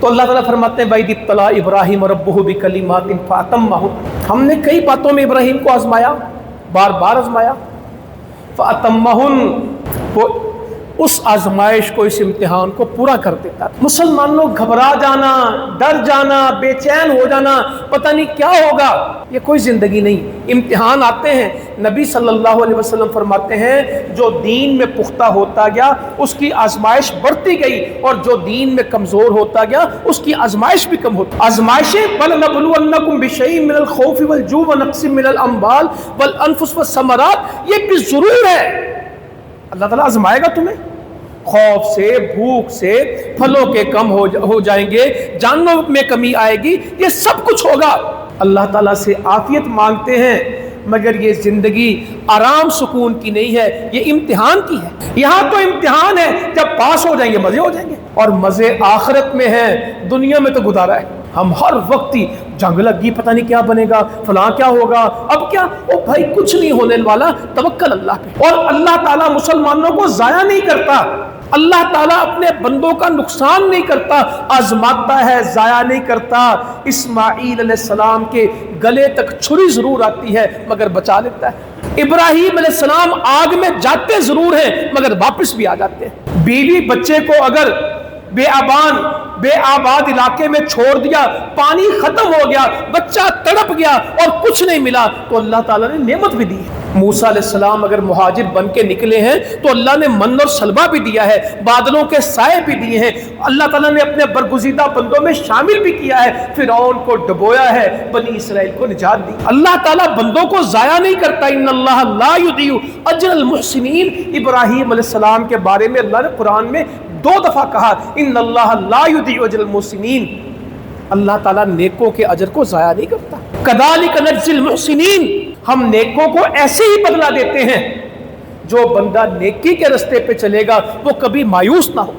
تو اللہ تعالیٰ فرماتے ہیں وَإِذِ ابْتَلَىٰ إِبْرَاهِيمَ رَبُّهُ بِكَلِمَاتٍ فَأَتَمَّهُنَّ، ہم نے کئی باتوں میں ابراہیم کو آزمایا، بار بار آزمایا، فَأَتَمَّهُنَّ، وہ اس آزمائش کو، اس امتحان کو پورا کر دیتا۔ مسلمانوں گھبرا جانا، ڈر جانا، بے چین ہو جانا، پتہ نہیں کیا ہوگا، یہ کوئی زندگی نہیں۔ امتحان آتے ہیں، نبی صلی اللہ علیہ وسلم فرماتے ہیں جو دین میں پختہ ہوتا گیا اس کی آزمائش بڑھتی گئی، اور جو دین میں کمزور ہوتا گیا اس کی آزمائش بھی کم ہوتی۔ آزمائشیں وَلَنَبْلُوَنَّكُمْ بِشَيْءٍ مِّنَ الْخَوْفِ وَالْجُوعِ وَنَقْصٍ مِّنَ الْأَمْوَالِ وَالْأَنفُسِ وَالثَّمَرَاتِ، یہ بھی ضرور ہے، اللہ تعالیٰ آزمائے گا تمہیں، خوف سے، بھوک سے، پھلوں کے کم ہو جائیں گے، جانوں میں کمی آئے گی، یہ سب کچھ ہوگا۔ اللہ تعالیٰ سے عافیت مانگتے ہیں، مگر یہ زندگی آرام سکون کی نہیں ہے، یہ امتحان کی ہے۔ یہاں تو امتحان ہے، جب پاس ہو جائیں گے مزے ہو جائیں گے، اور مزے آخرت میں ہیں، دنیا میں تو گزارا ہے۔ ہم ہر وقت ہی جنگ لگی، پتہ نہیں کیا بنے گا، فلاں کیا ہوگا، اب کیا، او بھائی کچھ نہیں ہونے والا، توکل اللہ پہ۔ اور اللہ تعالیٰ مسلمانوں کو ضائع نہیں کرتا، اللہ تعالیٰ اپنے بندوں کا نقصان نہیں کرتا، آزماتا ہے، ضائع نہیں کرتا۔ اسماعیل علیہ السلام کے گلے تک چھری ضرور آتی ہے مگر بچا لیتا ہے۔ ابراہیم علیہ السلام آگ میں جاتے ضرور ہیں مگر واپس بھی آ جاتے ہیں۔ بیوی بچے کو اگر بے آباد علاقے میں چھوڑ دیا، پانی ختم ہو گیا، بچہ تڑپ گیا اور کچھ نہیں ملا، تو اللہ تعالیٰ نے نعمت بھی دی۔ موسیٰ علیہ السلام اگر مہاجر بن کے نکلے ہیں تو اللہ نے من اور سلوہ بھی دیا ہے، بادلوں کے سائے بھی دیے ہیں، اللہ تعالیٰ نے اپنے برگزیدہ بندوں میں شامل بھی کیا ہے، فرعون کو ڈبویا ہے، بنی اسرائیل کو نجات دی۔ اللہ تعالیٰ بندوں کو ضائع نہیں کرتا، ان اللہ لا یضیع اجر المحسنین۔ ابراہیم علیہ السلام کے بارے میں اللہ نے قرآن میں 2 دفعہ کہا ان اللہ لا یضیع اجر المحسنین، اللہ تعالیٰ نیکوں کے اجر کو ضائع نہیں کرتا۔ کذالک نجزی المحسنین، ہم نیکوں کو ایسے ہی بدلہ دیتے ہیں، جو بندہ نیکی کے رستے پہ چلے گا وہ کبھی مایوس نہ ہو۔